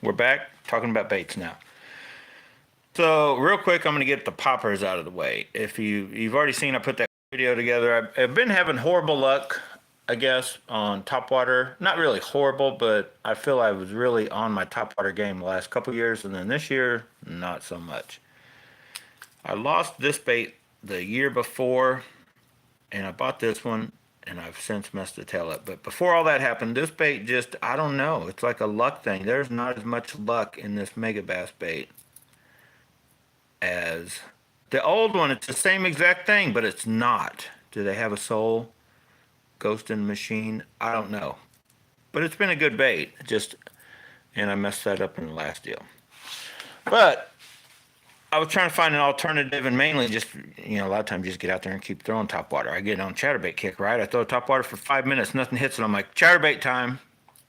We're back talking about baits now. So real quick, I'm going to get the poppers out of the way. If you've already seen, I put that video together. I've been having horrible luck, I guess, on topwater. Not really horrible, but I feel I was really on my topwater game the last couple years, and then this year, not so much. I lost this bait the year before, and I bought this one, and I've since messed the tail up. But before all that happened, this bait just, I don't know. It's like a luck thing. There's not as much luck in this Megabass bait as the old one. It's the same exact thing, but it's not. Do they have a soul? Ghost in the machine? I don't know. But it's been a good bait. And I messed that up in the last deal. But I was trying to find an alternative, and mainly just, a lot of times you just get out there and keep throwing topwater. I get on Chatterbait kick, right? I throw topwater for 5 minutes, nothing hits it. I'm like, Chatterbait time.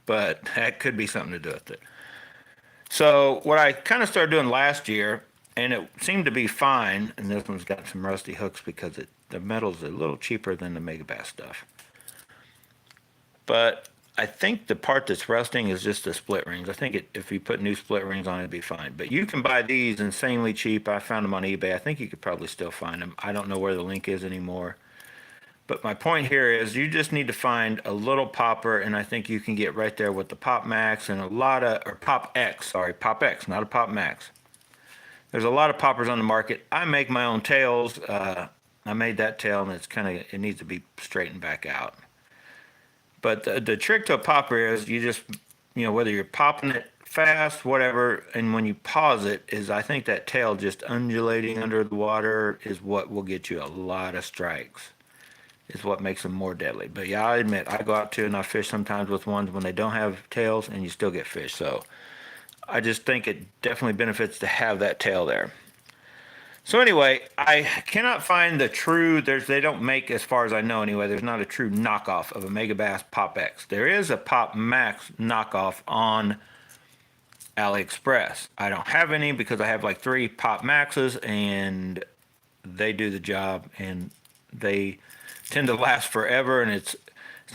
But that could be something to do with it. So what I kind of started doing last year, and it seemed to be fine, and this one's got some rusty hooks because the metal's a little cheaper than the Megabass stuff. But I think the part that's rusting is just the split rings. I think if you put new split rings on, it'd be fine. But you can buy these insanely cheap. I found them on eBay. I think you could probably still find them. I don't know where the link is anymore. But my point here is you just need to find a little popper, and I think you can get right there with the Pop Max and Pop X, Pop X, not a Pop Max. There's a lot of poppers on the market. I make my own tails. I made that tail, and it needs to be straightened back out. But the trick to a popper is you just, whether you're popping it fast, whatever, and when you pause it, I think that tail just undulating under the water is what will get you a lot of strikes. Is what makes them more deadly. But yeah, I admit, I go out too and I fish sometimes with ones when they don't have tails, and you still get fish. So I just think it definitely benefits to have that tail there. So anyway, I cannot find the true, they don't make, as far as I know anyway, there's not a true knockoff of a Megabass Pop X. There is a Pop Max knockoff on AliExpress. I don't have any because I have like 3 Pop Maxes, and they do the job, and they tend to last forever, and it's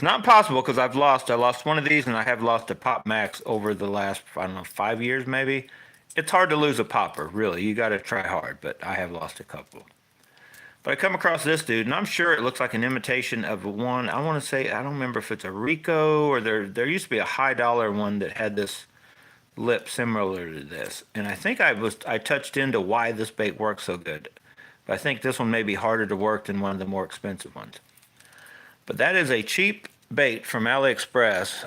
not possible because I lost one of these, and I have lost a Pop Max over the last, I don't know, 5 years maybe. It's hard to lose a popper, really. You got to try hard, but I have lost a couple. But I come across this dude, and I'm sure it looks like an imitation of one. I want to say, I don't remember if it's a Rico, or there used to be a high dollar one that had this lip similar to this. And I think I touched into why this bait works so good. But I think this one may be harder to work than one of the more expensive ones. But that is a cheap bait from AliExpress.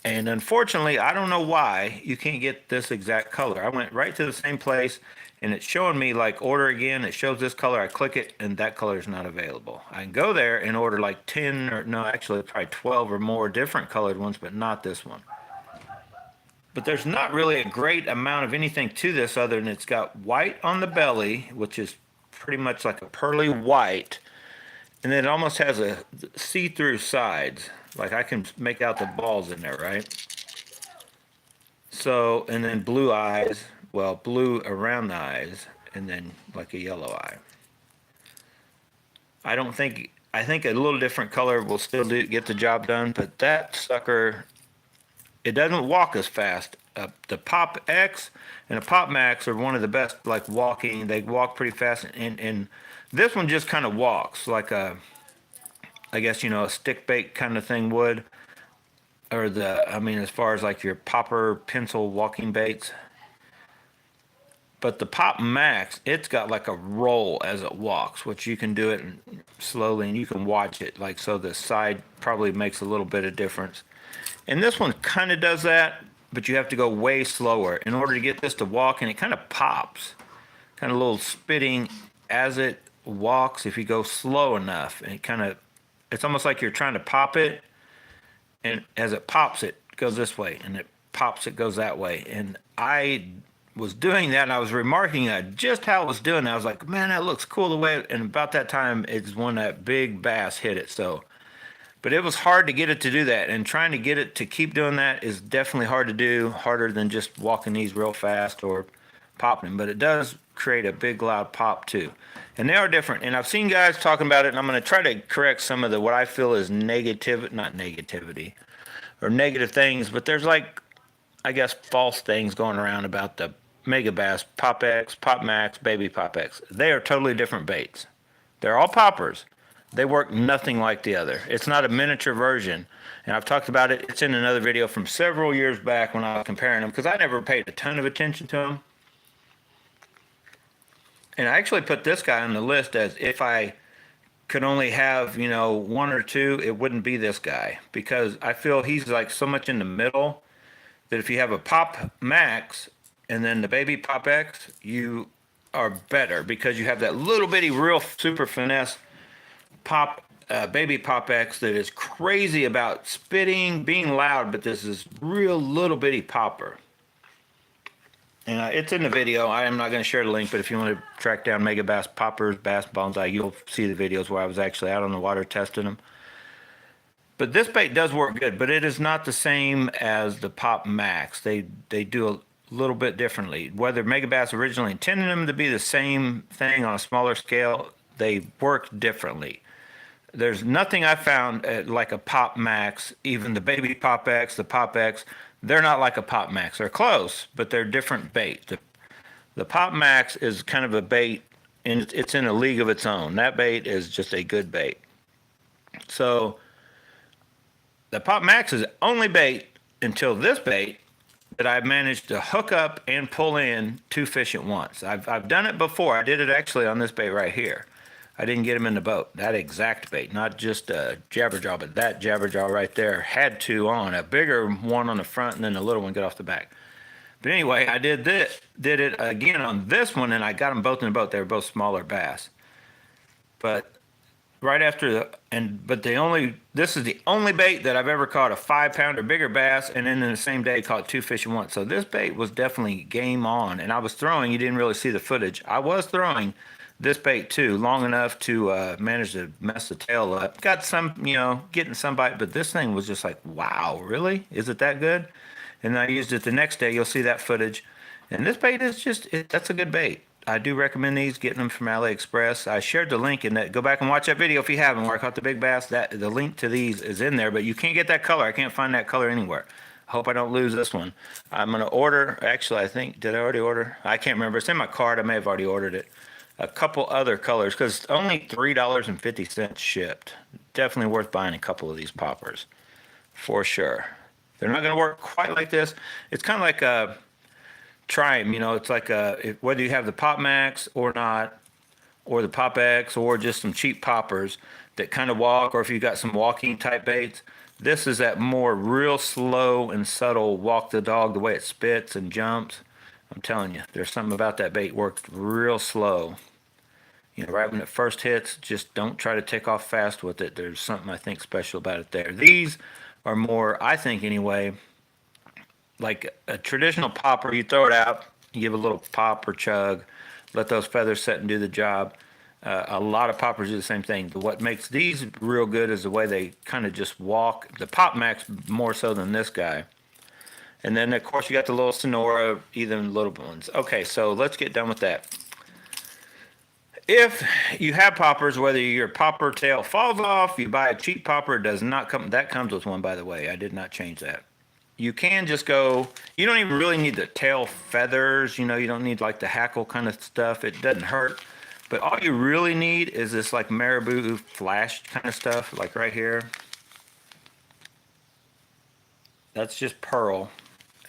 And unfortunately, I don't know why you can't get this exact color. I went right to the same place, and it's showing me like order again. It shows this color. I click it, and that color is not available. I can go there and order like 10 or no, actually probably 12 or more different colored ones, but not this one. But there's not really a great amount of anything to this other than it's got white on the belly, which is pretty much like a pearly white. And then it almost has a see-through sides. Like I can make out the balls in there, right? So, and then blue eyes, well, blue around the eyes, and then like a yellow eye. I think a little different color will still get the job done, but that sucker, it doesn't walk as fast. The Pop X and the Pop Max are one of the best, like walking. They walk pretty fast, and this one just kind of walks like I guess, a stick bait kind of thing would. Or as far as like your popper pencil walking baits. But the Pop Max, it's got like a roll as it walks, which you can do it slowly, and you can watch it. Like, so the side probably makes a little bit of difference. And this one kind of does that, but you have to go way slower in order to get this to walk, and it kind of pops. Kind of a little spitting as it walks if you go slow enough. And it's almost like you're trying to pop it, and as it pops, it goes this way, and it pops, it goes that way. And I was doing that, and I was remarking at just how it was doing. I was like, man, that looks cool the way. And about that time, it's when that big bass hit it. But it was hard to get it to do that, and trying to get it to keep doing that is definitely hard to do, harder than just walking these real fast or popping them. But it does create a big loud pop too, and they are different. And I've seen guys talking about it, and I'm going to try to correct some of what I feel is not negativity or negative things. But there's like I guess, false things going around about the Megabass, Pop X, Pop Max, Baby Pop X. They are totally different baits. They're all poppers. They work nothing like the other. It's not a miniature version. And I've talked about it. It's in another video from several years back when I was comparing them because I never paid a ton of attention to them. And I actually put this guy on the list as if I could only have, you know, one or two, it wouldn't be this guy because I feel he's like so much in the middle that if you have a Pop Max and then the Baby Pop X, you are better because you have that little bitty, real super finesse Pop Baby Pop X that is crazy about spitting, being loud, but this is real little bitty popper. And it's in the video. I am not going to share the link, but if you want to track down Megabass poppers, bass bonsai, you'll see the videos where I was actually out on the water testing them. But this bait does work good, but it is not the same as the Pop Max. They do a little bit differently. Whether Megabass originally intended them to be the same thing on a smaller scale, they work differently. There's nothing I found like a Pop Max, even the Baby Pop X, the Pop X, they're not like a Pop Max. They're close, but they're different bait. The Pop Max is kind of a bait, and it's in a league of its own. That bait is just a good bait. So the Pop Max is the only bait until this bait that I've managed to hook up and pull in 2 fish at once. I've done it before. I did it actually on this bait right here. I didn't get him in the boat. That exact bait, not just a Jabberjaw, but that Jabberjaw right there had 2 on. A bigger one on the front and then a little one get off the back. But anyway, I did it again on this one, and I got them both in the boat. They were both smaller bass. But right after this is the only bait that I've ever caught a 5-pound or bigger bass, and then in the same day caught 2 fish at once. So this bait was definitely game on, and I was throwing. You didn't really see the footage. I was throwing this bait too, long enough to manage to mess the tail up. Got some, you know, getting some bite, but this thing was just like, wow, really? Is it that good? And I used it the next day. You'll see that footage. And this bait is that's a good bait. I do recommend these, getting them from AliExpress. I shared the link in that. Go back and watch that video if you haven't, where I caught the big bass. The link to these is in there, but you can't get that color. I can't find that color anywhere. I hope I don't lose this one. I'm going to order, actually, I think, did I already order? I can't remember. It's in my cart. I may have already ordered it. A couple other colors because only $3.50 shipped. Definitely worth buying a couple of these poppers for sure. They're not going to work quite like this. It's kind of like a try 'em, you know. It's like whether you have the Pop Max or not, or the Pop X, or just some cheap poppers that kind of walk, or if you got some walking type baits. This is that more real slow and subtle walk the dog, the way it spits and jumps. I'm telling you, there's something about that bait works real slow. You know, right when it first hits, just don't try to take off fast with it. There's something I think special about it there. These are more, I think anyway, like a traditional popper. You throw it out, you give a little pop or chug, let those feathers set and do the job. A lot of poppers do the same thing. But what makes these real good is the way they kind of just walk. The Pop Max more so than this guy. And then, of course, you got the little Sonora, even little ones. Okay, so let's get done with that. If you have poppers, whether your popper tail falls off, you buy a cheap popper, it does not come. That comes with one, by the way. I did not change that. You can just go, you don't even really need the tail feathers. You know, you don't need like the hackle kind of stuff. It doesn't hurt. But all you really need is this like marabou flash kind of stuff, like right here. That's just pearl.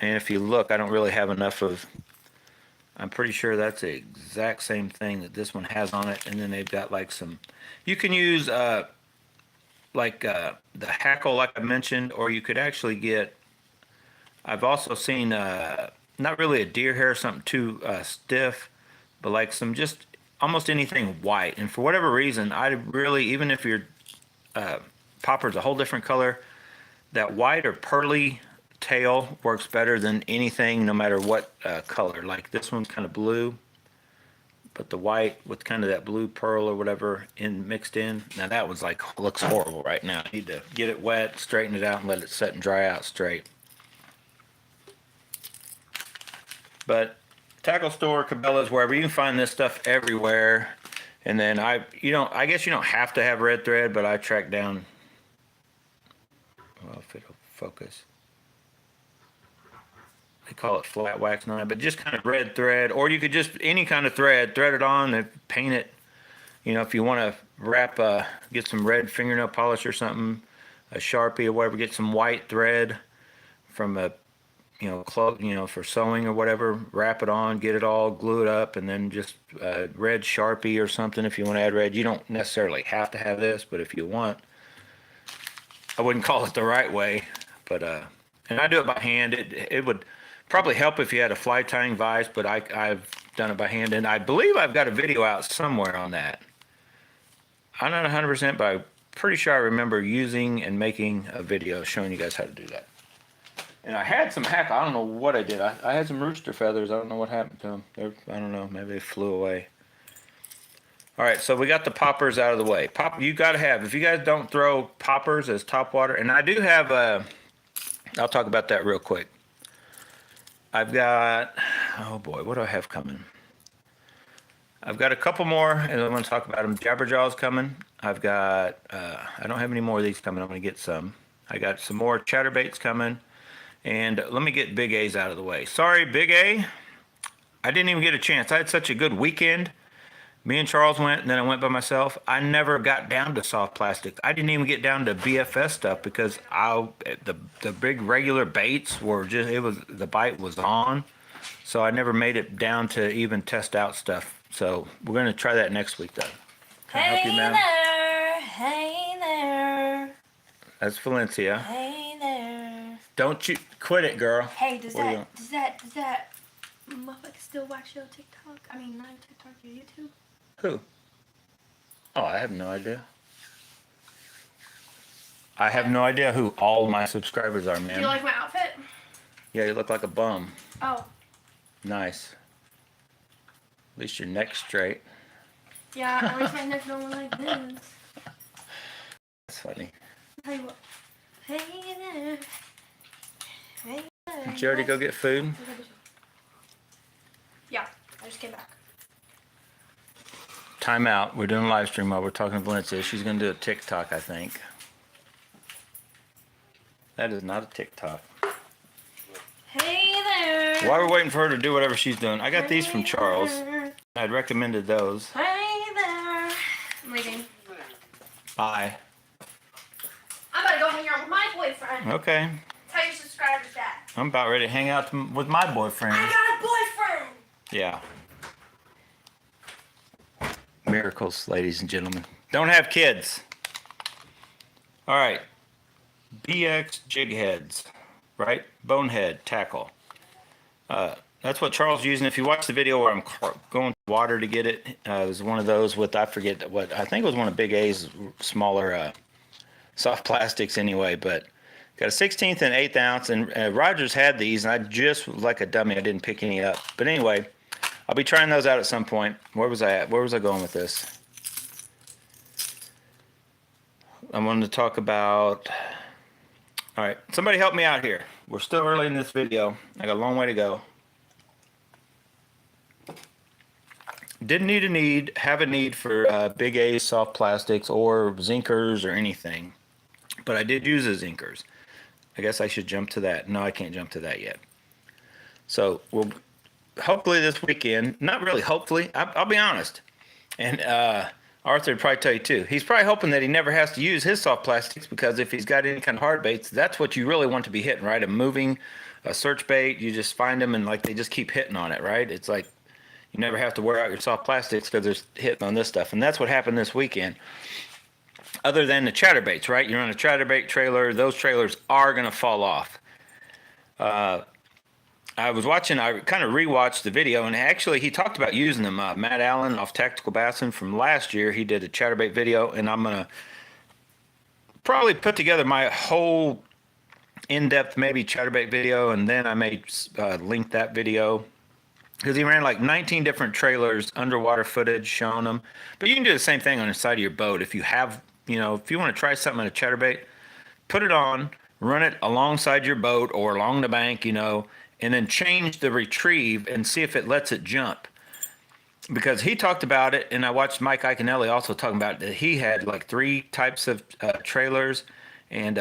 And if you look, I don't really have enough of, I'm pretty sure that's the exact same thing that this one has on it. And then they've got like some, you can use the hackle like I mentioned, or you could actually get, I've also seen not really a deer hair, something too stiff, but like some just almost anything white. And for whatever reason, I really, even if your popper's a whole different color, that white or pearly tail works better than anything, no matter what color. Like this one's kind of blue, but the white with kind of that blue pearl or whatever mixed in. Now that one's like, looks horrible right now. I need to get it wet, straighten it out, and let it set and dry out straight. But tackle store, Cabela's, wherever, you can find this stuff everywhere. And then I guess you don't have to have red thread, but I tracked down, well, if it'll focus. they call it flat wax on it, but just kind of red thread, or you could just any kind of thread it on and paint it. You know, if you want to wrap, get some red fingernail polish or something, a Sharpie or whatever, get some white thread from a, cloth, for sewing or whatever, wrap it on, get it all, glue it up, and then just red Sharpie or something if you want to add red. You don't necessarily have to have this, but if you want, I wouldn't call it the right way, but, and I do it by hand. It would probably help if you had a fly tying vise, but I've done it by hand, and I believe I've got a video out somewhere on that. I'm not 100%, but I'm pretty sure I remember using and making a video showing you guys how to do that. And I had some I don't know what I did. I had some rooster feathers. I don't know what happened to them. I don't know. Maybe they flew away. All right, so we got the poppers out of the way. You got to have, if you guys don't throw poppers as top water, and I do have I'll talk about that real quick. I've got, oh boy, what do I have coming? I've got a couple more, and I want to talk about them. Jabberjaw's coming. I've got, I don't have any more of these coming. I'm going to get some. I got some more Chatterbaits coming. And let me get Big A's out of the way. Sorry, Big A. I didn't even get a chance. I had such a good weekend. Me and Charles went, and then I went by myself. I never got down to soft plastics. I didn't even get down to BFS stuff because the big regular baits were just, the bite was on. So I never made it down to even test out stuff. So we're going to try that next week, though. Can I help you, ma'am? Hey there. That's Valencia. Hey there. Don't you quit it, girl. Hey, does that motherfucker still watch your TikTok? I mean, not your TikTok, your YouTube? Who? Oh, I have no idea. I have no idea who all my subscribers are, man. Do you like my outfit? Yeah, you look like a bum. Oh. Nice. At least your neck's straight. Yeah, at least my neck don't look like this. That's funny. Tell you what. Hey there. Hey there. Did you already go get food? Yeah, I just came back. Time out. We're doing a live stream while we're talking to Valencia. She's going to do a TikTok, I think. That is not a TikTok. Hey there. While we're waiting for her to do whatever she's doing, I got these from Charles. I'd recommended those. Hey there. I'm leaving. Bye. I'm about to go hang out with my boyfriend. Okay. Tell your subscribers that. I'm about ready to hang out with my boyfriend. I got a boyfriend. Yeah. Miracles, ladies and gentlemen. Don't have kids. All right. BX jig heads, right? Bonehead tackle. That's what Charles using. If you watch the video where I'm going to water to get it, it was one of those with, I forget what, I think it was one of Big A's smaller soft plastics anyway, but got a 16th and 1/8 ounce, and Rogers had these, and I just, like a dummy, I didn't pick any up. But anyway, I'll be trying those out at some point. Where was I at? Where was I going with this? I wanted to talk about, all right, somebody help me out here. We're still early in this video. I got a long way to go. Didn't have a need for Big A soft plastics or Zinkers or anything, but I did use the Zinkers. I guess I should jump to that. No, I can't jump to that yet. So we'll hopefully this weekend, not really hopefully, I'll be honest, and Arthur would probably tell you too, he's probably hoping that he never has to use his soft plastics, because if he's got any kind of hard baits, that's what you really want to be hitting, right? A moving search bait, you just find them and like they just keep hitting on it, right? It's like you never have to wear out your soft plastics because they're hitting on this stuff. And that's what happened this weekend. Other than the chatterbaits, right? You're on a chatterbait trailer. Those trailers are going to fall off. I was watching, I kind of rewatched the video, and actually he talked about using them. Matt Allen off Tactical Bassin from last year, he did a chatterbait video, and I'm going to probably put together my whole in-depth maybe chatterbait video, and then I may link that video. Because he ran like 19 different trailers, underwater footage showing them. But you can do the same thing on the side of your boat. If you have, if you want to try something on a chatterbait, put it on, run it alongside your boat or along the bank, and then change the retrieve and see if it lets it jump. Because he talked about it, and I watched Mike Iaconelli also talking about it, that he had like 3 types of trailers, and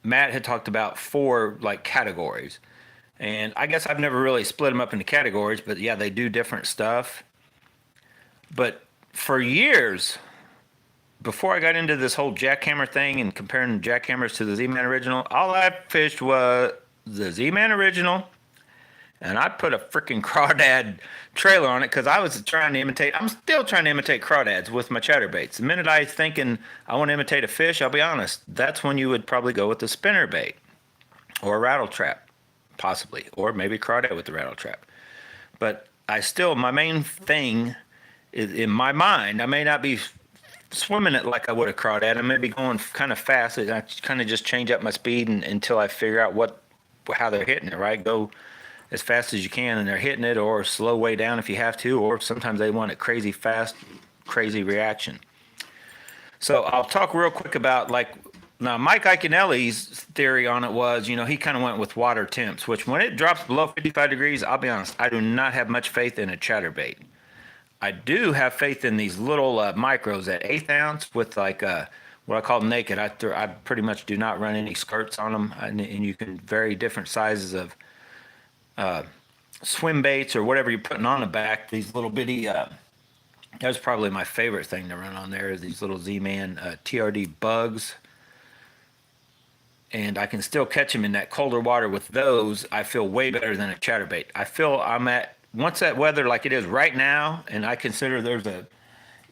Matt had talked about 4 like categories. And I guess I've never really split them up into categories, but yeah, they do different stuff. But for years, before I got into this whole jackhammer thing and comparing jackhammers to the Z-Man original, all I fished was the Z-Man original, and I put a freaking crawdad trailer on it because I was trying to imitate. I'm still trying to imitate crawdads with my chatterbaits. The minute I thinking I want to imitate a fish, I'll be honest, that's when you would probably go with the spinner bait or a rattle trap, possibly, or maybe crawdad with the rattle trap. But I still, my main thing is in my mind. I may not be swimming it like I would a crawdad. I may be going kind of fast. I kind of just change up my speed until I figure out how they're hitting it. Right, go as fast as you can, and they're hitting it, or slow way down if you have to, or sometimes they want it crazy fast, crazy reaction. So I'll talk real quick about now Mike Iaconelli's theory on it was, he kind of went with water temps, which when it drops below 55 degrees, I'll be honest, I do not have much faith in a chatterbait. I do have faith in these little micros at 1/8 ounce with what I call naked. I pretty much do not run any skirts on them, and you can vary different sizes of swim baits or whatever you're putting on the back. These little bitty, that's probably my favorite thing to run on there is these little Z-Man TRD bugs. And I can still catch them in that colder water with those. I feel way better than a chatterbait. I feel once that weather like it is right now, and I consider there's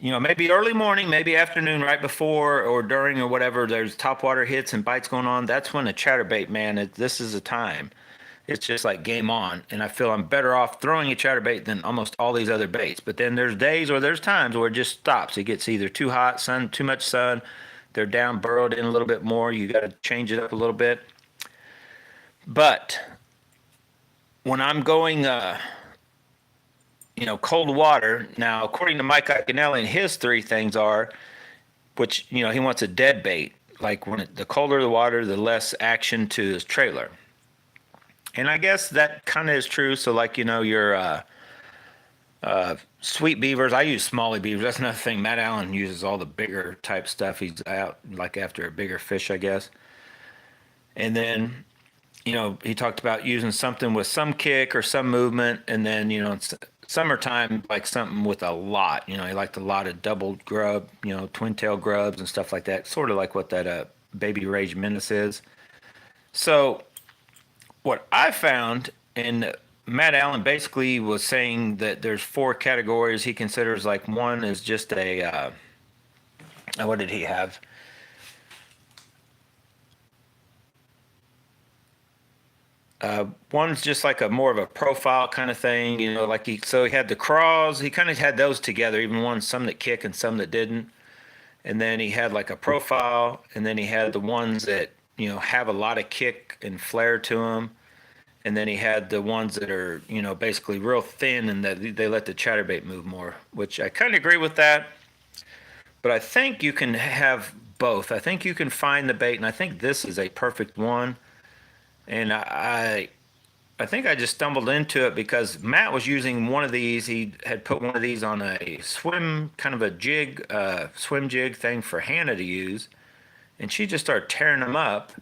maybe early morning, maybe afternoon, right before or during or whatever, there's topwater hits and bites going on. That's when a chatterbait, man, this is a time. It's just like game on. And I feel I'm better off throwing a chatterbait than almost all these other baits. But then there's days or there's times where it just stops. It gets either too hot, too much sun. They're down, burrowed in a little bit more. You got to change it up a little bit. But when I'm going, cold water, now, according to Mike Iaconelli, and his three things are, which, he wants a dead bait. Like the colder the water, the less action to his trailer. And I guess that kind of is true. So your sweet beavers, I use smallie beavers. That's another thing. Matt Allen uses all the bigger type stuff. He's out after a bigger fish, I guess. And then, he talked about using something with some kick or some movement. And then, it's summertime, like something with a lot. He liked a lot of double grub, twin tail grubs and stuff like that. Sort of like what that Baby Rage Menace is. So what I found, and Matt Allen basically was saying that there's 4 categories he considers. Like one is just what did he have? One's just like more of a profile kind of thing, he had the craws. He kind of had those together, even some that kick and some that didn't. And then he had like a profile, and then he had the ones that have a lot of kick and flare to them. And then he had the ones that are, basically real thin and that they let the chatterbait move more, which I kind of agree with that. But I think you can have both. I think you can find the bait, and I think this is a perfect one. And I think I just stumbled into it because Matt was using one of these. He had put one of these on a swim, kind of a jig, swim jig thing for Hannah to use. And she just started tearing them up.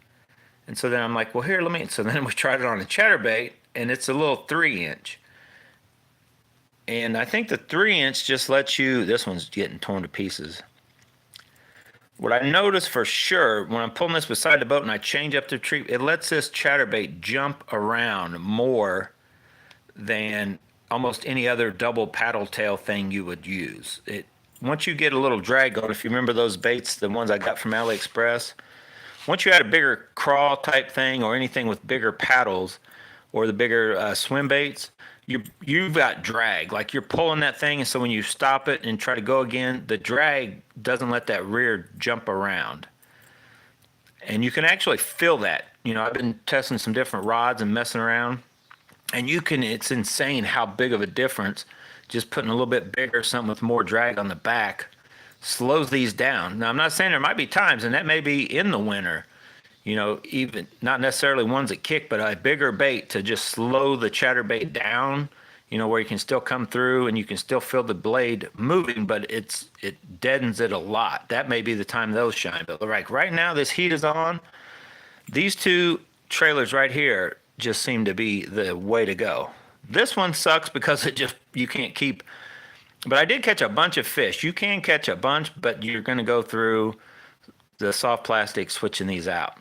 And so then I'm like, well, here, so then we tried it on a chatterbait, and it's a little 3-inch. And I think the 3-inch just lets you, this one's getting torn to pieces. What I noticed for sure, when I'm pulling this beside the boat and I change up the tree, it lets this chatterbait jump around more than almost any other double paddle tail thing you would use. Once you get a little drag on, if you remember those baits, the ones I got from AliExpress, once you add a bigger crawl type thing or anything with bigger paddles or the bigger swim baits, you've got drag. Like you're pulling that thing, and so when you stop it and try to go again, the drag doesn't let that rear jump around. And you can actually feel that. I've been testing some different rods and messing around, and it's insane how big of a difference just putting a little bit bigger, something with more drag on the back, slows these down. Now, I'm not saying there might be times, and that may be in the winter, even not necessarily ones that kick, but a bigger bait to just slow the chatterbait down, where you can still come through and you can still feel the blade moving, but it deadens it a lot. That may be the time those shine. But right now, this heat is on. These 2 trailers right here, just seem to be the way to go. This one sucks because you can't keep, but I did catch a bunch of fish. You can catch a bunch, but you're going to go through the soft plastic switching these out.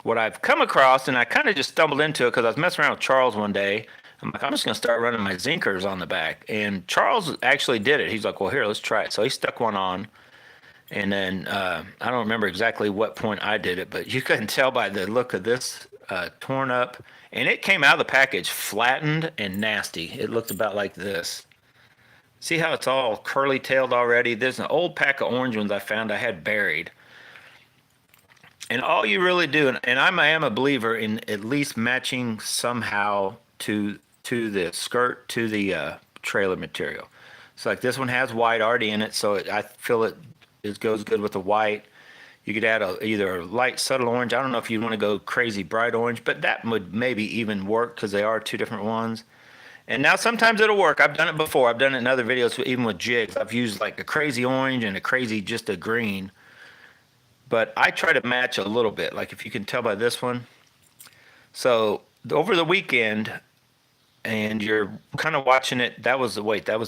What I've come across, and I kind of just stumbled into it because I was messing around with Charles one day. I'm like, I'm just going to start running my Zinkers on the back. And Charles actually did it. He's like, well, here, let's try it. So he stuck one on. And then I don't remember exactly what point I did it, but you couldn't tell by the look of this torn up. And it came out of the package flattened and nasty. It looked about like this. See how it's all curly tailed already? There's an old pack of orange ones I found I had buried. And all you really do, and I am a believer in at least matching somehow to the skirt, to the trailer material. So like this one has white already in it, so I feel it goes good with the white. You could add either a light subtle orange. I don't know if you want to go crazy bright orange, but that would maybe even work because they are two different ones. And now sometimes it'll work. I've done it before. I've done it in other videos, even with jigs. I've used like a crazy orange and a crazy just a green. But I try to match a little bit, like if you can tell by this one. So over the weekend, and you're kind of watching it, that was the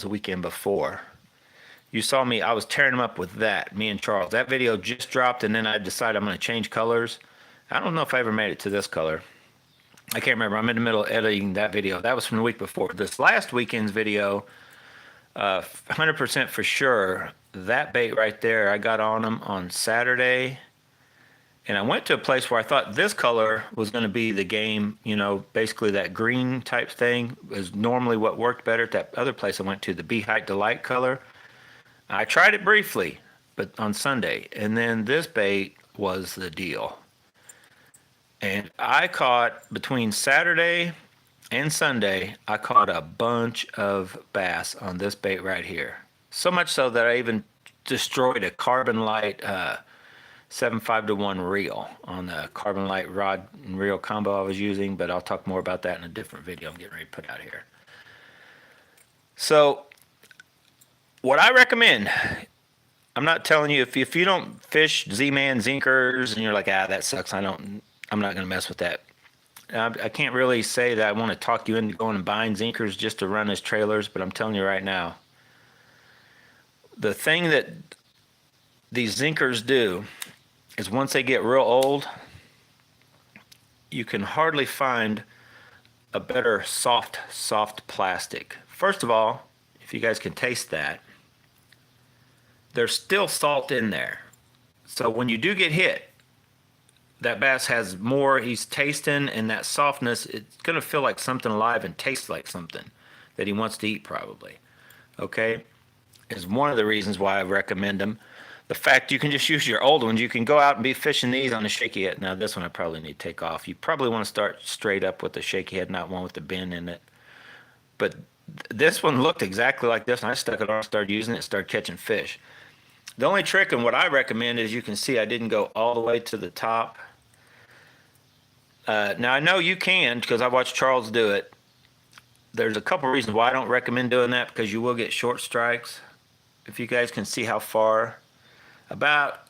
weekend before. You saw me, I was tearing them up with that, me and Charles. That video just dropped, and then I decided I'm going to change colors. I don't know if I ever made it to this color. I can't remember. I'm in the middle of editing that video. That was from the week before. This last weekend's video, 100% for sure, that bait right there, I got on them on Saturday. And I went to a place where I thought this color was going to be the game, you know, basically that green type thing was normally what worked better at that other place I went to, the Bee Height Delight color. I tried it briefly, but on Sunday. And then this bait was the deal. And I caught, between Saturday and Sunday, I caught a bunch of bass on this bait right here. So much so that I even destroyed a Carbon Light 7.5-to-1 reel on the Carbon Light rod and reel combo I was using, but I'll talk more about that in a different video I'm getting ready to put out here. So what I recommend, I'm not telling you, if you don't fish Z-Man Zinkers and you're like, that sucks, I'm not going to mess with that. I can't really say that I want to talk you into going and buying Zinkers just to run as trailers, but I'm telling you right now, the thing that these Zinkers do is once they get real old, you can hardly find a better soft plastic. First of all, if you guys can taste that, there's still salt in there. So when you do get hit, that bass has more, he's tasting, and that softness, it's going to feel like something alive and taste like something that he wants to eat probably. Okay? Is one of the reasons why I recommend them. The fact you can just use your old ones. You can go out and be fishing these on a shaky head. Now this one I probably need to take off. You probably want to start straight up with the shaky head, not one with the bend in it. But this one looked exactly like this, and I stuck it on, started using it, started catching fish. The only trick and what I recommend is, you can see I didn't go all the way to the top. Now I know you can, because I watched Charles do it. There's a couple reasons why I don't recommend doing that, because you will get short strikes. If you guys can see how far, about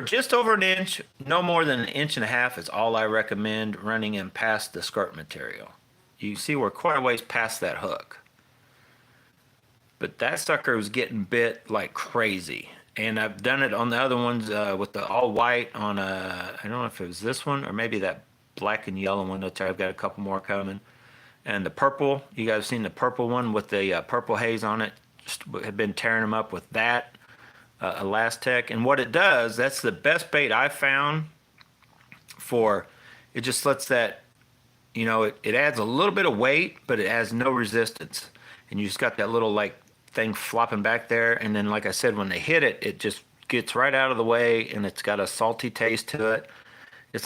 just over an inch, no more than 1.5 inches is all I recommend running in past the skirt material. You see we're quite a ways past that hook. But that sucker was getting bit like crazy. And I've done it on the other ones with the all white on I don't know if it was this one or maybe that black and yellow one, which I've got a couple more coming. And the purple, you guys seen the purple one with the purple haze on it? Just have been tearing them up with that. Elastec, and what it does, that's the best bait I've found for, it just lets that, you know, it adds a little bit of weight, but it has no resistance, and you just got that little like thing flopping back there, and then like I said, when they hit it, it just gets right out of the way, and it's got a salty taste to it. It's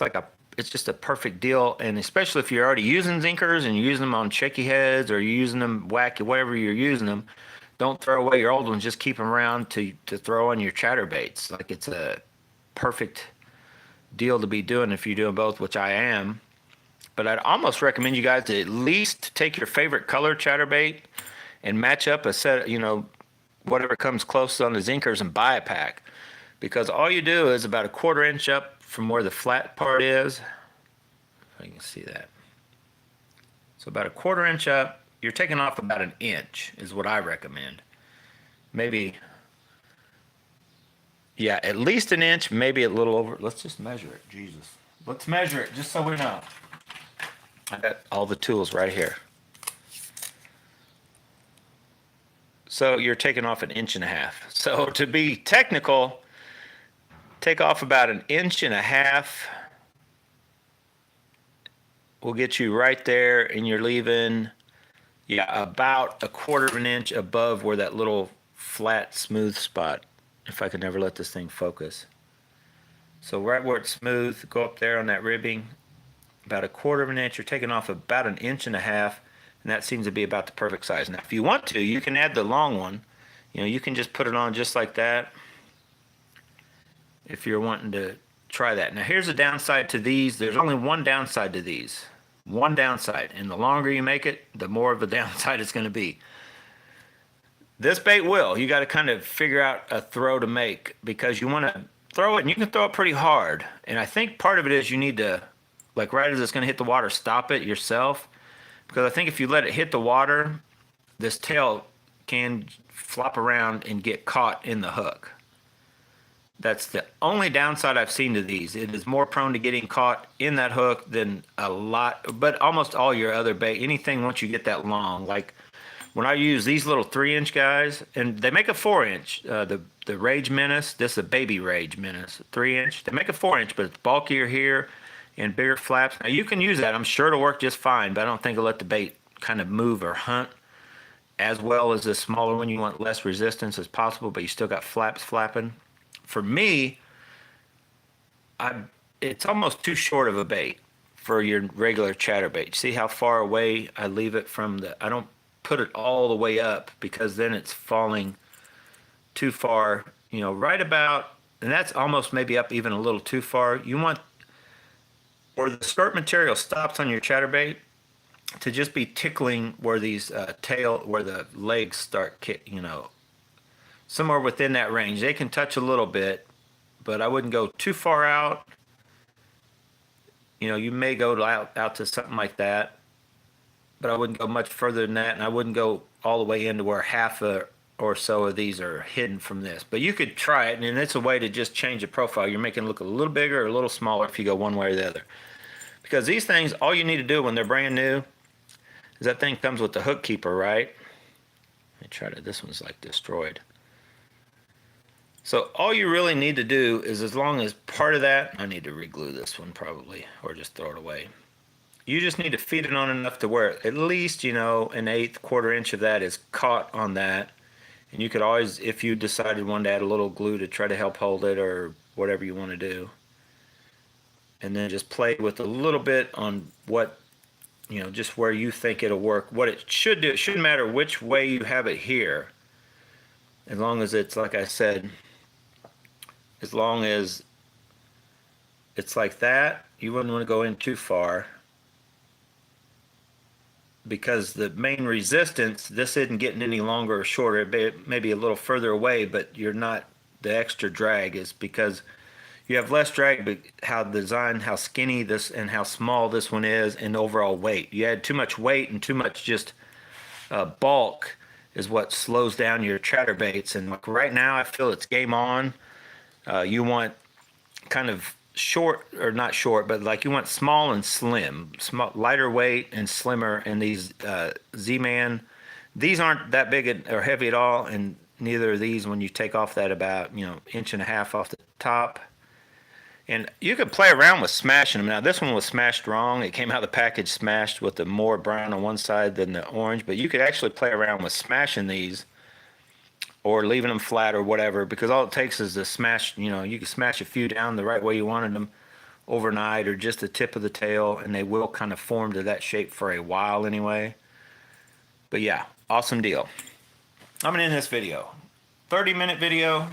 just a perfect deal, and especially if you're already using Zinkers and you're using them on shaky heads or you're using them wacky, whatever you're using them, don't throw away your old ones. Just keep them around to throw on your chatterbaits. Like, it's a perfect deal to be doing if you're doing both, which I am. But I'd almost recommend you guys to at least take your favorite color chatterbait and match up a set, you know, whatever comes closest on the Zinkers, and buy a pack. Because all you do is about 1/4 inch up from where the flat part is. If you can see that. So about a 1/4 inch up, you're taking off about an inch is what I recommend. Maybe, yeah, at least an inch, maybe a little over. Let's just measure it, Jesus. Let's measure it just so we know. I got all the tools right here. So you're taking off an inch and a half. So to be technical, take off about an inch and a half. We'll get you right there, and you're leaving, yeah, about a 1/4 of an inch above where that little flat, smooth spot. If I could never let this thing focus. So right where it's smooth, go up there on that ribbing, about a 1/4 of an inch. You're taking off about an inch and a half, and that seems to be about the perfect size. Now, if you want to, you can add the long one. You know, you can just put it on just like that if you're wanting to try that. Now, here's the downside to these. There's only one downside to these. One downside. And the longer you make it, the more of a downside it's going to be. This bait will. You got to kind of figure out a throw to make because you want to throw it, and you can throw it pretty hard. And I think part of it is you need to, like right as it's going to hit the water, stop it yourself. Because I think if you let it hit the water, this tail can flop around and get caught in the hook. That's the only downside I've seen to these. It is more prone to getting caught in that hook than a lot, but almost all your other bait. Anything once you get that long, like when I use these little 3-inch guys, and they make a 4-inch. The Rage Menace, this is a baby Rage Menace, 3-inch. They make a 4-inch, but it's bulkier here and bigger flaps. Now you can use that. I'm sure it'll work just fine, but I don't think it'll let the bait kind of move or hunt as well as the smaller one. You want less resistance as possible, but you still got flaps flapping. For me, it's almost too short of a bait for your regular chatterbait. See how far away I leave it from the, I don't put it all the way up because then it's falling too far, you know, right about, and that's almost maybe up even a little too far. You want, where the skirt material stops on your chatterbait, to just be tickling where these where the legs start, you know, somewhere within that range. They can touch a little bit, but I wouldn't go too far out. You know, you may go out to something like that, but I wouldn't go much further than that, and I wouldn't go all the way into where half or so of these are hidden from this. But you could try it, and it's a way to just change the profile. You're making it look a little bigger or a little smaller if you go one way or the other. Because these things, all you need to do when they're brand new is that thing comes with the hook keeper, right? Let me try to, this one's like destroyed. So all you really need to do is, as long as part of that, I need to reglue this one probably, or just throw it away. You just need to feed it on enough to where at least, you know, an 1/8, 1/4 inch of that is caught on that. And you could always, if you decided one to add a little glue to try to help hold it or whatever you want to do. And then just play with a little bit on what, you know, just where you think it'll work. What it should do, it shouldn't matter which way you have it here. As long as it's, like I said, as long as it's like that, you wouldn't want to go in too far. Because the main resistance, this isn't getting any longer or shorter. It may be a little further away, but you're not, the extra drag is because you have less drag, but how design, how skinny this and how small this one is, and overall weight. You add too much weight and too much just bulk is what slows down your chatterbaits. And like right now, I feel it's game on. You want kind of short, or not short, but like you want small and slim, lighter weight and slimmer. And these Z-Man, these aren't that big or heavy at all, and neither are these when you take off that about, you know, 1.5 inches off the top. And you could play around with smashing them. Now this one was smashed wrong. It came out of the package smashed with the more brown on one side than the orange, but you could actually play around with smashing these or leaving them flat or whatever, because all it takes is to smash, you know, you can smash a few down the right way you wanted them overnight, or just the tip of the tail, and they will kind of form to that shape for a while anyway. But yeah, awesome deal. I'm gonna end this video. 30-minute video.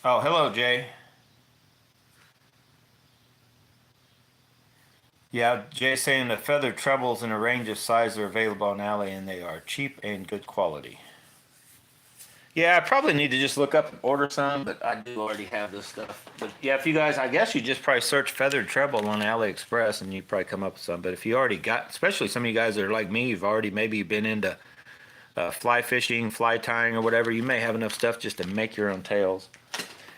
Oh, hello, Jay. Yeah, Jay saying the feather trebles in a range of size are available on Ali, and they are cheap and good quality. Yeah, I probably need to just look up and order some, but I do already have this stuff. But yeah, if you guys, I guess you just probably search feathered treble on AliExpress and you probably come up with some. But if you already got, especially some of you guys that are like me, you've already maybe been into fly fishing, fly tying, or whatever, you may have enough stuff just to make your own tails.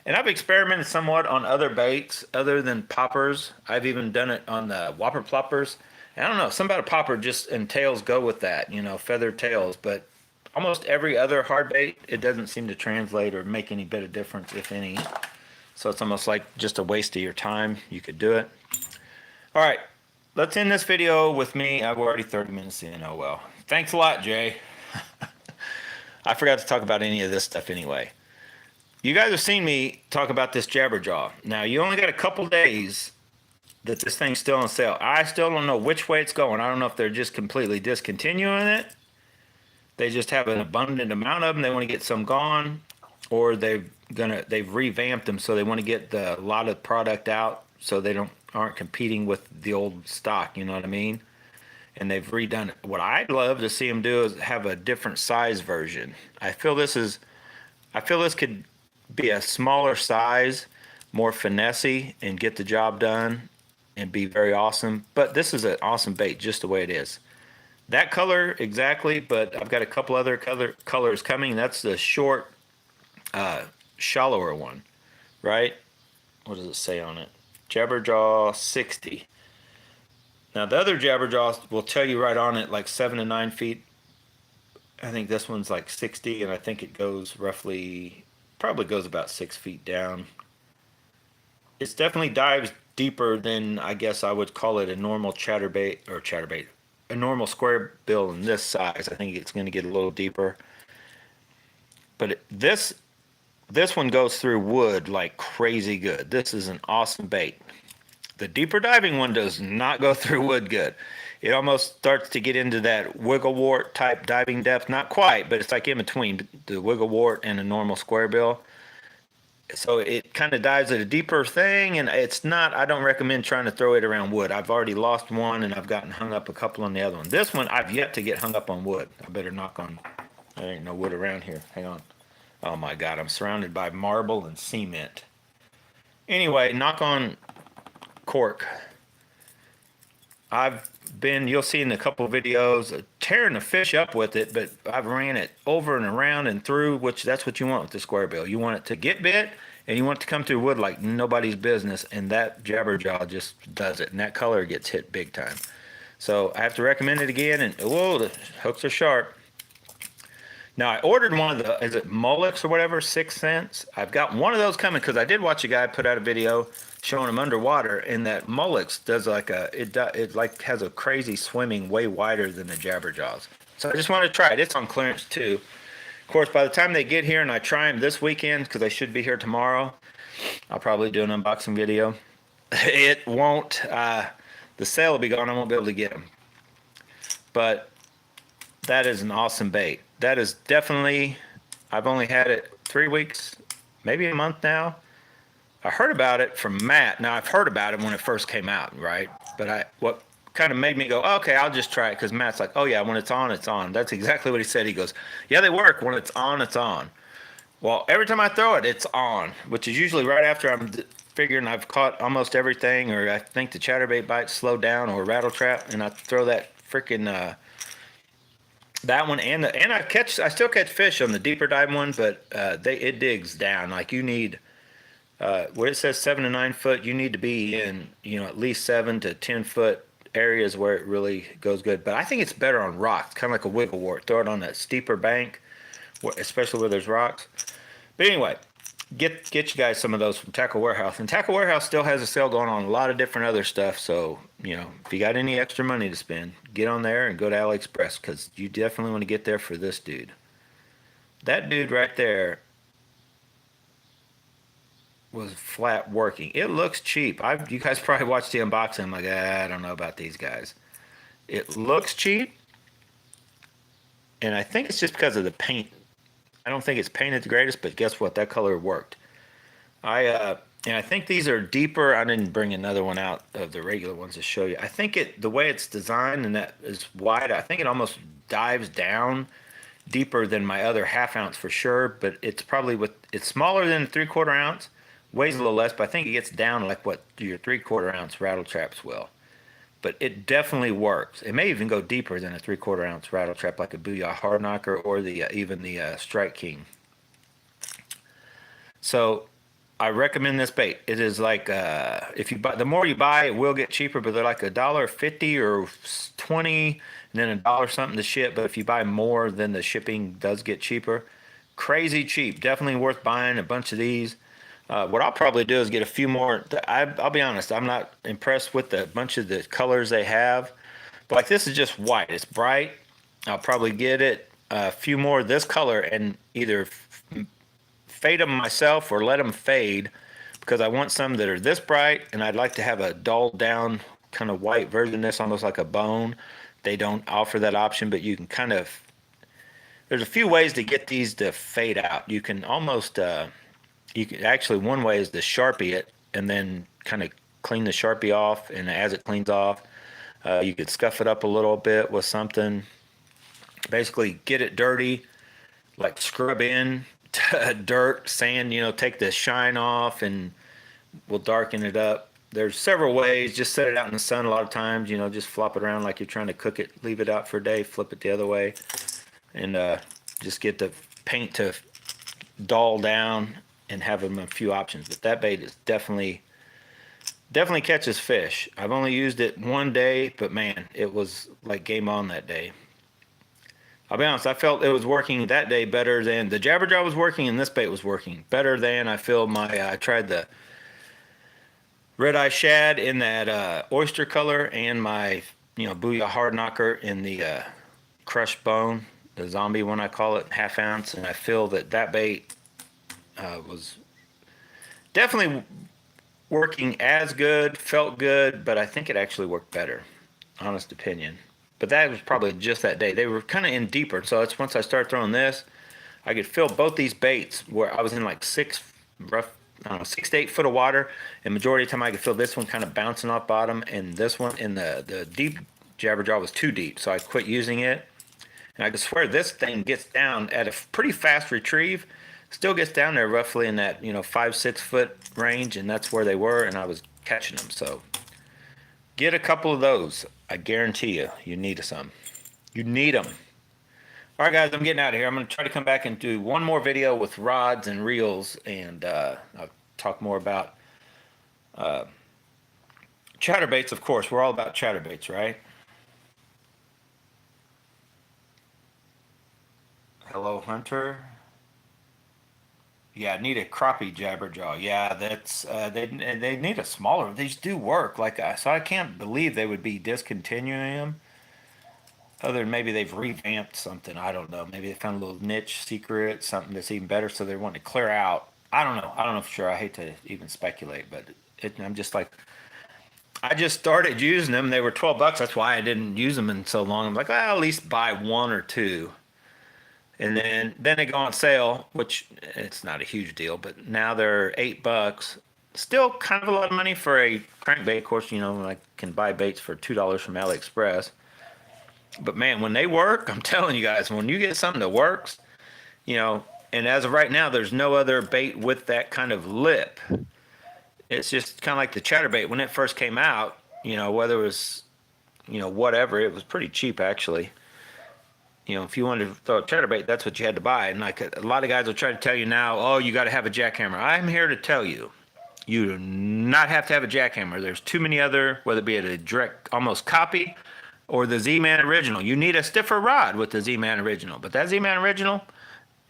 And I've experimented somewhat on other baits other than poppers. I've even done it on the whopper ploppers. And I don't know, some about a popper just and tails go with that, you know, feathered tails. But almost every other hard bait, it doesn't seem to translate or make any bit of difference, if any. So it's almost like just a waste of your time. You could do it. All right, let's end this video with me. I've already 30 minutes in. Oh well. Thanks a lot, Jay. I forgot to talk about any of this stuff anyway. You guys have seen me talk about this Jabberjaw. Now, you only got a couple days that this thing's still on sale. I still don't know which way it's going. I don't know if they're just completely discontinuing it. They just have an abundant amount of them. They want to get some gone, or they've revamped them so they want to get a lot of product out so they aren't competing with the old stock. You know what I mean? And they've redone it. What I'd love to see them do is have a different size version. I feel this could be a smaller size, more finessey, and get the job done and be very awesome. But this is an awesome bait just the way it is. That color exactly, but I've got a couple other colors coming. That's the short, shallower one, right? What does it say on it? Jabberjaw 60. Now the other Jabberjaws will tell you right on it like 7 to 9 feet. I think this one's like 60, and I think it goes probably goes about 6 feet down. It's definitely dives deeper than I guess I would call it a normal chatterbait, a normal square bill in this size. I think it's going to get a little deeper. But this one goes through wood like crazy good. This is an awesome bait. The deeper diving one does not go through wood good. It almost starts to get into that wiggle wart type diving depth. Not quite, but it's like in between the wiggle wart and a normal square bill. So it kind of dives at a deeper thing, and it's not, I don't recommend trying to throw it around wood. I've already lost one, and I've gotten hung up a couple on the other one. This one, I've yet to get hung up on wood. I better knock on, there ain't no wood around here. Hang on. Oh my God, I'm surrounded by marble and cement. Anyway, knock on cork. You'll see in a couple of videos, tearing the fish up with it, but I've ran it over and around and through, which that's what you want with the square bill. You want it to get bit, and you want it to come through wood like nobody's business, and that Jabberjaw just does it, and that color gets hit big time. So I have to recommend it again, and whoa, the hooks are sharp. Now I ordered one of the, is it Molex or whatever, 6 cents? I've got one of those coming because I did watch a guy put out a video showing him underwater, and that Molex does like it like has a crazy swimming way wider than the Jabberjaws. So I just want to try it. It's on clearance too. Of course, by the time they get here and I try them this weekend, because they should be here tomorrow, I'll probably do an unboxing video. It won't, the sale will be gone. I won't be able to get them. But that is an awesome bait. That is definitely, I've only had it 3 weeks, maybe a month now. I heard about it from Matt. Now, I've heard about it when it first came out, right? But what kind of made me go, okay, I'll just try it, because Matt's like, oh yeah, when it's on, it's on. That's exactly what he said. He goes, yeah, they work. When it's on, it's on. Well, every time I throw it, it's on, which is usually right after I'm figuring I've caught almost everything, or I think the chatterbait bite slowed down, or rattle trap, and I throw that freaking that one, and I still catch fish on the deeper dive one, but it digs down. Like you need, where it says 7 to 9 foot, you need to be in, at least 7 to 10 foot areas where it really goes good. But I think it's better on rocks, kind of like a wiggle wart. Throw it on that steeper bank, especially where there's rocks. But anyway, get you guys some of those from Tackle Warehouse. And Tackle Warehouse still has a sale going on a lot of different other stuff. So, if you got any extra money to spend, get on there and go to AliExpress, because you definitely want to get there for this dude. That dude right there was flat working. It looks cheap. You guys probably watched the unboxing. I'm like, I don't know about these guys. It looks cheap, and I think it's just because of the paint. I don't think it's painted the greatest, but guess what? That color worked. And I think these are deeper. I didn't bring another one out of the regular ones to show you. I think the way it's designed and that is wide, I think it almost dives down deeper than my other half ounce for sure, but it's probably it's smaller than a 3/4 ounce, weighs a little less, but I think it gets down like what your 3/4 ounce rattle traps will. But it definitely works. It may even go deeper than a 3/4 ounce rattle trap, like a Booyah Hard Knocker or the even the Strike King. So I recommend this bait. It is like if you buy, the more you buy, it will get cheaper, but they're like $1.50 or 20, and then $1 something to ship. But if you buy more, then the shipping does get cheaper. Crazy cheap. Definitely worth buying a bunch of these. What I'll probably do is get a few more. I'll be honest, I'm not impressed with the bunch of the colors they have. But like this is just white. It's bright. I'll probably get it a few more of this color and either fade them myself or let them fade, because I want some that are this bright, and I'd like to have a dulled down kind of white version of this, almost like a bone. They don't offer that option, but you can kind of, there's a few ways to get these to fade out. You can almost you can actually, one way is to Sharpie it and then kind of clean the Sharpie off, and as it cleans off, you could scuff it up a little bit with something, basically get it dirty, like scrub in dirt, sand, take the shine off, and we'll darken it up. There's several ways. Just set it out in the sun a lot of times, just flop it around like you're trying to cook it, leave it out for a day, flip it the other way, and just get the paint to dull down and have them a few options. But that bait is definitely catches fish. I've only used it one day, but man, it was like game on that day. I'll be honest, I felt it was working that day better than the Jabberjaw was working, and this bait was working better than I feel I tried the red eye shad in that oyster color, and my Booyah Hard Knocker in the crushed bone, the zombie one I call it, half ounce, and I feel that bait was definitely working as good, felt good, but I think it actually worked better, honest opinion. But that was probably just that day. They were kind of in deeper, so it's once I start throwing this, I could feel both these baits where I was in like 6 to 8 foot of water, and majority of the time I could feel this one kind of bouncing off bottom, and this one in the deep Jabberjaw was too deep, so I quit using it. And I could swear this thing gets down at a pretty fast retrieve, still gets down there roughly in that 5-6 foot range, and that's where they were, and I was catching them. So get a couple of those. I guarantee you need some. You need them. All right, guys, I'm getting out of here. I'm going to try to come back and do one more video with rods and reels, and I'll talk more about chatterbaits, of course. We're all about chatterbaits, right? Hello, Hunter. Yeah, I need a crappie Jabberjaw. Yeah, that's they need a smaller. These do work so I can't believe they would be discontinuing them. Other than maybe they've revamped something. I don't know. Maybe they found a little niche secret, something that's even better, so they want to clear out. I don't know. I don't know for sure. I hate to even speculate, but I'm just like, I just started using them. They were $12. That's why I didn't use them in so long. I'm like, well, at least buy one or two. And then they go on sale, which it's not a huge deal, but now they're $8. Still kind of a lot of money for a crankbait. Of course, I can buy baits for $2 from AliExpress. But man, when they work, I'm telling you guys, when you get something that works, and as of right now, there's no other bait with that kind of lip. It's just kind of like the chatterbait when it first came out, whether it was, whatever, it was pretty cheap actually. If you wanted to throw a chatterbait, that's what you had to buy. And like a lot of guys will try to tell you now, oh, you got to have a jackhammer. I'm here to tell you, you do not have to have a jackhammer. There's too many other, whether it be a direct almost copy or the Z-Man original. You need a stiffer rod with the Z-Man original. But that Z-Man original,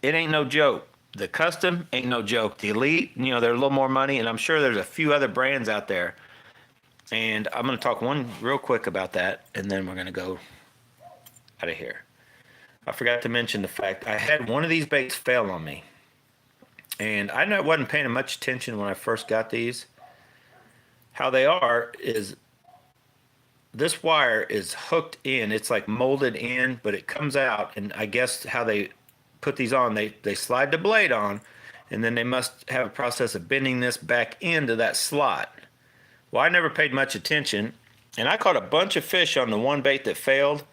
it ain't no joke. The custom ain't no joke. The Elite, they're a little more money, and I'm sure there's a few other brands out there. And I'm going to talk one real quick about that, and then we're going to go out of here. I forgot to mention the fact I had one of these baits fail on me. And I wasn't paying much attention when I first got these. How they are is this wire is hooked in. It's like molded in, but it comes out. And I guess how they put these on, they slide the blade on, and then they must have a process of bending this back into that slot. Well, I never paid much attention, and I caught a bunch of fish on the one bait that failed.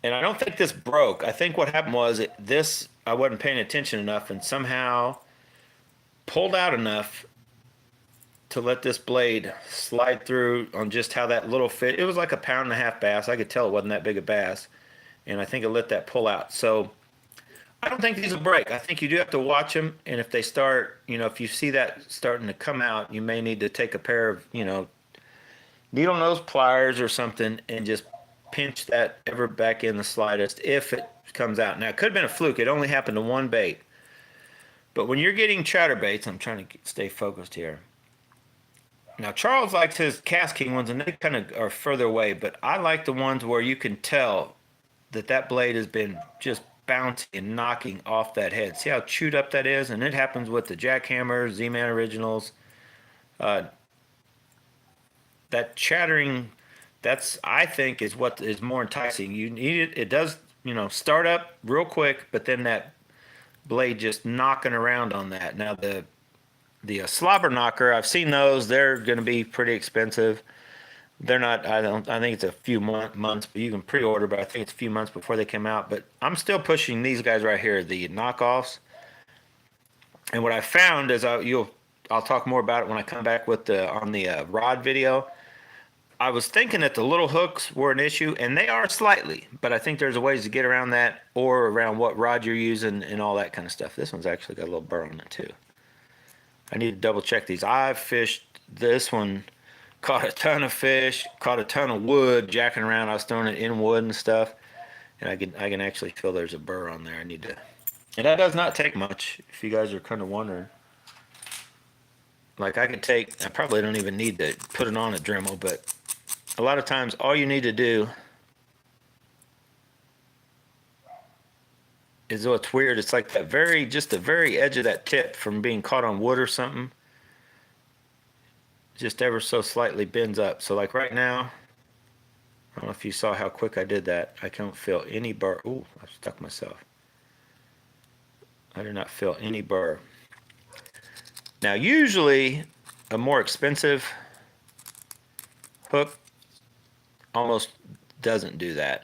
And I don't think this broke. I think what happened was this, I wasn't paying attention enough and somehow pulled out enough to let this blade slide through on just how that little fit. It was like a pound and a half bass. I could tell it wasn't that big a bass. And I think it let that pull out. So I don't think these will break. I think you do have to watch them. And if they start, if you see that starting to come out, you may need to take a pair of, needle nose pliers or something and just pinch that ever back in the slightest if it comes out. Now, it could have been a fluke. It only happened to one bait. But when you're getting chatterbaits, I'm trying to stay focused here. Now, Charles likes his cast king ones, and they kind of are further away, but I like the ones where you can tell that blade has been just bouncing and knocking off that head. See how chewed up that is? And it happens with the jackhammers, Z-Man originals. That chattering, I think, is what is more enticing. You need it. It does, start up real quick, but then that blade just knocking around on that. Now the slobber knocker, I've seen those. They're going to be pretty expensive. They're not. I think it's a few months, but you can pre-order. But I think it's a few months before they come out. But I'm still pushing these guys right here, the knockoffs. And what I found is I'll talk more about it when I come back with on the rod video. I was thinking that the little hooks were an issue, and they are slightly, but I think there's a ways to get around that or around what rod you're using and all that kind of stuff. This one's actually got a little burr on it too. I need to double check these. I've fished this one, caught a ton of fish, caught a ton of wood, jacking around. I was throwing it in wood and stuff, and I can actually feel there's a burr on there. I need to, and that does not take much. If you guys are kind of wondering, like I probably don't even need to put it on a Dremel, but a lot of times all you need to do is, though it's weird, it's like just the very edge of that tip from being caught on wood or something, just ever so slightly bends up. So like right now, I don't know if you saw how quick I did that. I don't feel any burr. Ooh, I stuck myself. I do not feel any burr. Now usually a more expensive hook almost doesn't do that.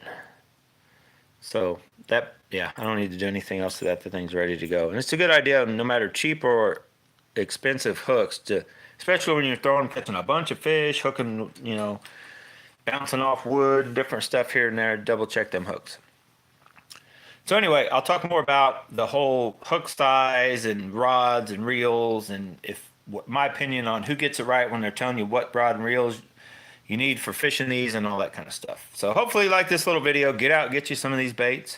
So that, yeah, I don't need to do anything else to that. The thing's ready to go. And it's a good idea, no matter cheap or expensive hooks, to, especially when you're catching a bunch of fish, hooking, bouncing off wood, different stuff here and there, double check them hooks. So anyway, I'll talk more about the whole hook size and rods and reels, and my opinion on who gets it right when they're telling you what rod and reels you need for fishing these and all that kind of stuff. So hopefully you like this little video. Get out, get you some of these baits.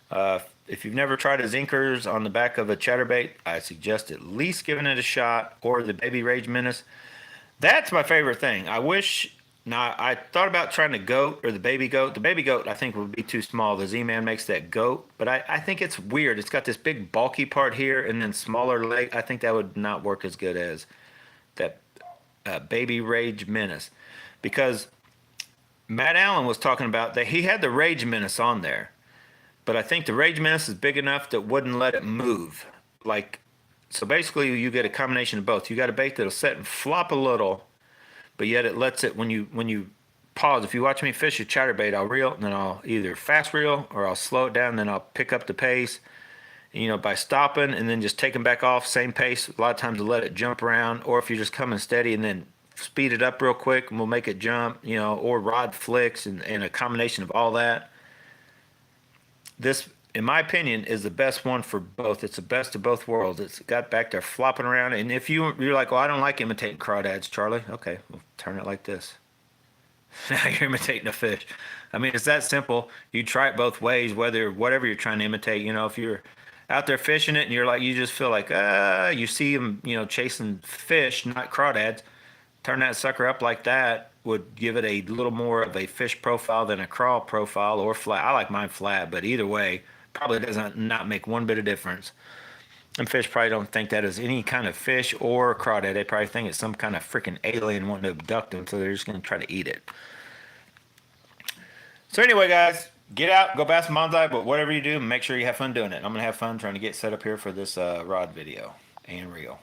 If you've never tried a Zinkers on the back of a Chatterbait, I suggest at least giving it a shot, or the Baby Rage Menace. That's my favorite thing. I thought about trying the goat or the baby goat. The baby goat I think would be too small. The Z-Man makes that goat, but I think it's weird. It's got this big bulky part here and then smaller leg. I think that would not work as good as that Baby Rage Menace. Because Matt Allen was talking about that he had the Rage Menace on there, but I think the Rage Menace is big enough that wouldn't let it move. So basically you get a combination of both. You got a bait that'll set and flop a little, but yet it lets it, when you pause. If you watch me fish a chatterbait, I'll reel, and then I'll either fast reel or I'll slow it down, and then I'll pick up the pace, by stopping and then just taking back off, same pace. A lot of times to let it jump around, or if you're just coming steady and then speed it up real quick and we'll make it jump, or rod flicks and a combination of all that. This, in my opinion, is the best one for both. It's the best of both worlds. It's got back there flopping around, and if you're like, well, I don't like imitating crawdads, Charlie. Okay, well, turn it like this. Now you're imitating a fish. I mean, it's that simple. You try it both ways, whatever you're trying to imitate. If you're out there fishing it and you just feel like, you see them, chasing fish, not crawdads. Turn that sucker up like that would give it a little more of a fish profile than a crawl profile, or flat. I like mine flat, but either way, probably doesn't not make one bit of difference. And fish probably don't think that is any kind of fish or crawdad. They probably think it's some kind of freaking alien wanting to abduct them, so they're just going to try to eat it. So anyway, guys, get out, go bass bonsai, but whatever you do, make sure you have fun doing it. I'm going to have fun trying to get set up here for this rod video and reel.